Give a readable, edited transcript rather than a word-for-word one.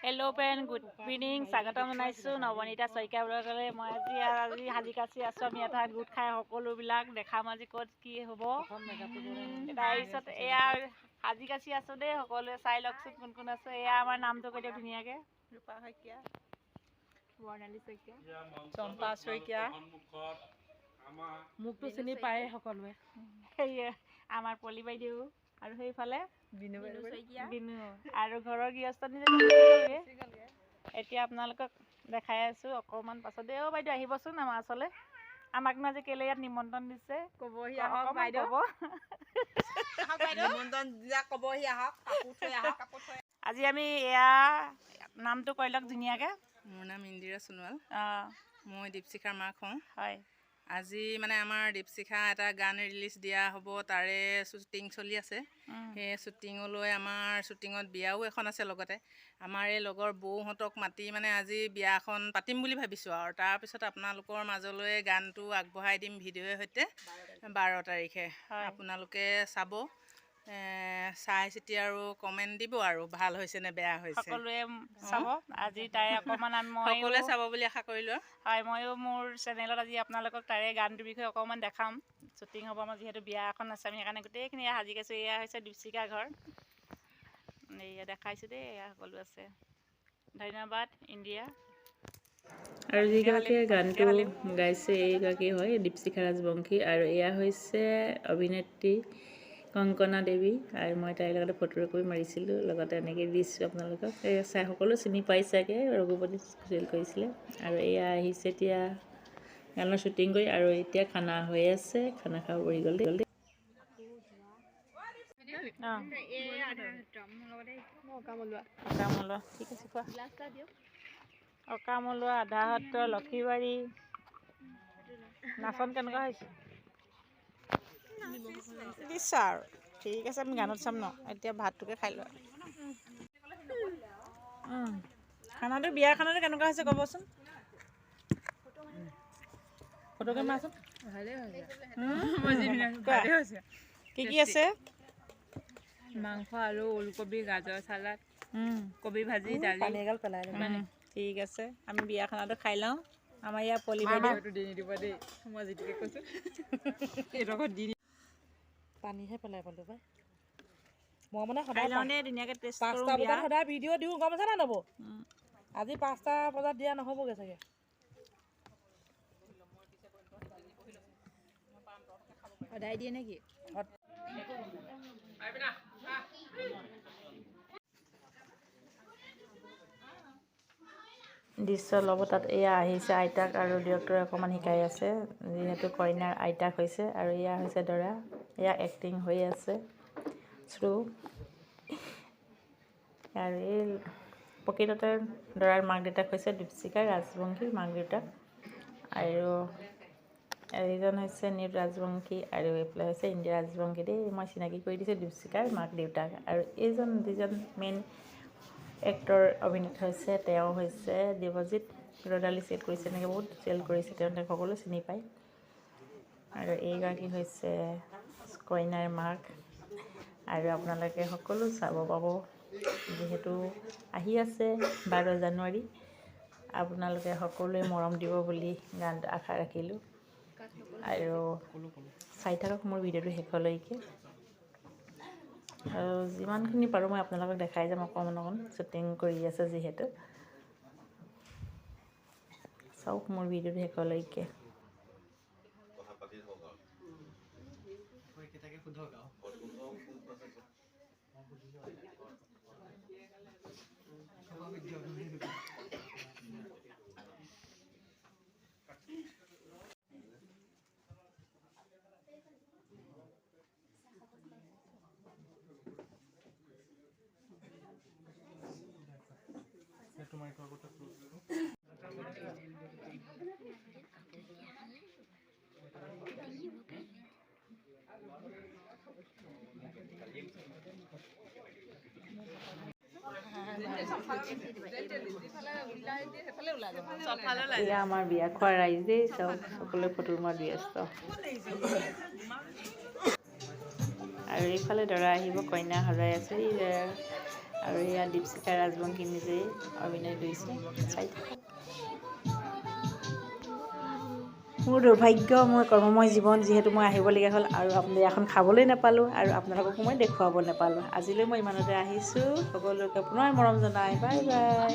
Hello' friend, good evening. স্বাগতম জনাইছোঁ নৱনীতা শইকীয়া ব্লগলৈ। মই আজি সাজি কাচি আছোঁ। আমি এটা গোট খাই সকলোবিলাক দেখাম আজি ক'ত কি হ'ব। তাৰপিছত এয়া সাজি কাচি আছোঁ দেই, সকলোৱে চাই লওকচোন কোন কোন আছে। এয়া আমাৰ নামটো কৈ দিয়ক ধুনীয়াকৈ। ৰূপা শইকীয়া, বৰ্ণালী শইকীয়া, চম্পা শইকীয়া। মোকতো চিনি পায়ে সকলোৱে। সেয়ে আমাৰ পলি বাইদেউ আৰু সেইফালে বিনু আৰু ঘৰৰ গৃহস্থ এতিয়া আপোনালোকক দেখাই আছোঁ অকণমান পাছতে। বাইদেউ আহিবচোন আমাৰ ওচৰলৈ। আমাকনো আজি কেলৈ ইয়াত নিমন্ত্ৰণ দিছে ক'বহি আহক বাইদেউ। আজি আমি এয়া নামটো কৈ লওক ধুনীয়াকৈ। মোৰ নাম ইন্দিৰা সোণোৱাল। অঁ, মই দীপশিখাৰ মাক হওঁ। হয়। আজি মানে আমাৰ দীপশিখা এটা গান ৰিলিজ দিয়া হ'ব, তাৰে শ্বুটিং চলি আছে। সেই শ্বুটিঙলৈ আমাৰ শ্বুটিঙত বিয়াও এখন আছে লগতে। আমাৰ এই লগৰ বৌহঁতক মাতি মানে আজি বিয়া এখন পাতিম বুলি ভাবিছোঁ আৰু তাৰপিছত আপোনালোকৰ মাজলৈ গানটো আগবঢ়াই দিম ভিডিঅ'ৰ সৈতে 12 তাৰিখে। আপোনালোকে চাব, চাই চিতি আৰু কমেণ্ট দিব আৰু ভাল হৈছে নে বেয়া হৈছে। সকলোৱে চাব আজি তাই অকণমান। সকলোৱে চাব বুলি আশা কৰিলোঁ। হয়, ময়ো মোৰ চেনেলত আজি আপোনালোকক তাৰে গানটোৰ বিষয়ে অকণমান দেখাম। শ্বুটিং হ'ব আমাৰ, যিহেতু বিয়া এখন আছে। আমি সেইকাৰণে গোটেইখিনি সাজি কাছোঁ। এয়া হৈছে দীপশিখা ঘৰ। এয়া দেখাইছোঁ দেই, এয়া সকলো আছে। ধন্যবাদ ইণ্ডিয়া। আৰু যিগৰাকীয়ে গানটো গাইছে এইগৰাকী হয় দীপশিখা ৰাজবংশী, আৰু এয়া হৈছে অভিনেত্ৰী কংকনা দেৱী। আৰু মই তাইৰ লগতে ফটোকপি মাৰিছিলোঁ, লগতে এনেকৈ দিছোঁ আপোনালোকক। এই চাই সকলো চিনি পাই চাগে, ৰঘুপতি চিৰিয়েল কৰিছিলে। আৰু এয়া আহিছে এতিয়া গানৰ শ্বুটিং কৰি, আৰু এতিয়া খানা হৈ আছে। খানা খাব পৰি গ'ল দেই। ঠিক আছে, খোৱা। অকামলোৱা, আধা সত্ৰ, লক্ষীবাৰী। নাচন কেনেকুৱা হৈছে দিছা আৰু। ঠিক আছে, আমি গানত চাম ন। এতিয়া ভাতটোকে খাই লোৱা। খানাটো, বিয়াৰ খানাটো কেনেকুৱা হৈছে ক'বচোন। ফটোকে মাৰচোন। কি কি আছে? মাংস, আলু, ওলকবি, গাজৰ চালাড, কবি ভাজি, দালি। ঠিক আছে, আমি বিয়া খানাটো খাই লওঁ। আমাৰ ইয়াৰ পলি বাইদেউটো দি নিদিব দেই, মই যিটোকে কৈছোঁ পানীহে পেলাই পালোঁ পাই। মই মানে খাই লওঁ দেই, ধুনীয়াকৈ টেষ্ট কৰোঁ। 5টা বজাত সদায় ভিডিঅ' দিওঁ, গম পাইছা নাই নব? আজি 5টা বজাত দিয়া নহ'বগৈ চাগে। সদায় দিয়ে নেকি? দৃশ্য ল'ব তাত এয়া আহিছে আইতাক আৰু ডিৰেক্টৰে অকণমান শিকাই আছে, যিহেতু কইনাৰ আইতাক হৈছে। আৰু এয়া হৈছে দৰা। এয়া এক্টিং হৈ আছে শ্ৰু। আৰু এই প্ৰকৃততে দৰাৰ মাক দেউতাক হৈছে দীপশিখা ৰাজবংশীৰ মাক দেউতাক। আৰু এইজন হৈছে নিপ ৰাজবংশী, আৰু এইফালে হৈছে ইন্দিৰা ৰাজবংশী দেই। মই চিনাকি কৰি দিছোঁ দীপশিখাৰ মাক দেউতাক। আৰু এইজন যিজন মেইন এক্টৰ অভিনেতা হৈছে, তেওঁ হৈছে দেৱজিত। ৰদালি চিৰিয়েল কৰিছে, এনেকৈ বহুত চিৰিয়েল কৰিছে তেওঁ, সকলো চিনি পায়। আৰু এইগৰাকী হৈছে কইনাৰ মাক। আৰু আপোনালোকে সকলো চাব পাব, যিহেতু আহি আছে 12 জানুৱাৰী। আপোনালোকে সকলোৱে মৰম দিব বুলি গানটো আশা ৰাখিলোঁ। আৰু চাই থাকক মোৰ ভিডিঅ'টো শেষলৈকে। আৰু যিমানখিনি পাৰোঁ মই আপোনালোকক দেখাই যাম অকণমান শ্বুটিং কৰি আছে যিহেতু। চাওক মোৰ ভিডিঅ'টো শেষলৈকে। এয়া আমাৰ বিয়া খোৱা ৰাইজ দেই, চব সকলোৱে ফটো মাত ব্যস্ত। আৰু এইফালে দৰা আহিব, কইনা সজাই আছে। আৰু এয়া দীপশিখা ৰাজবংশী নিজেই অভিনয় কৰিছে, চাই থাকক। মোৰ দুৰ্ভাগ্য, মোৰ কৰ্মময় জীৱন, যিহেতু মই আহিবলগীয়া হ'ল আৰু আপুনি এখন খাবলৈ নাপালোঁ আৰু আপোনালোককো মই দেখুৱাব নাপালোঁ। আজিলৈ মই ইমানতে আহিছোঁ। সকলোকে পুনৰ মৰম জনাই বাই বাই।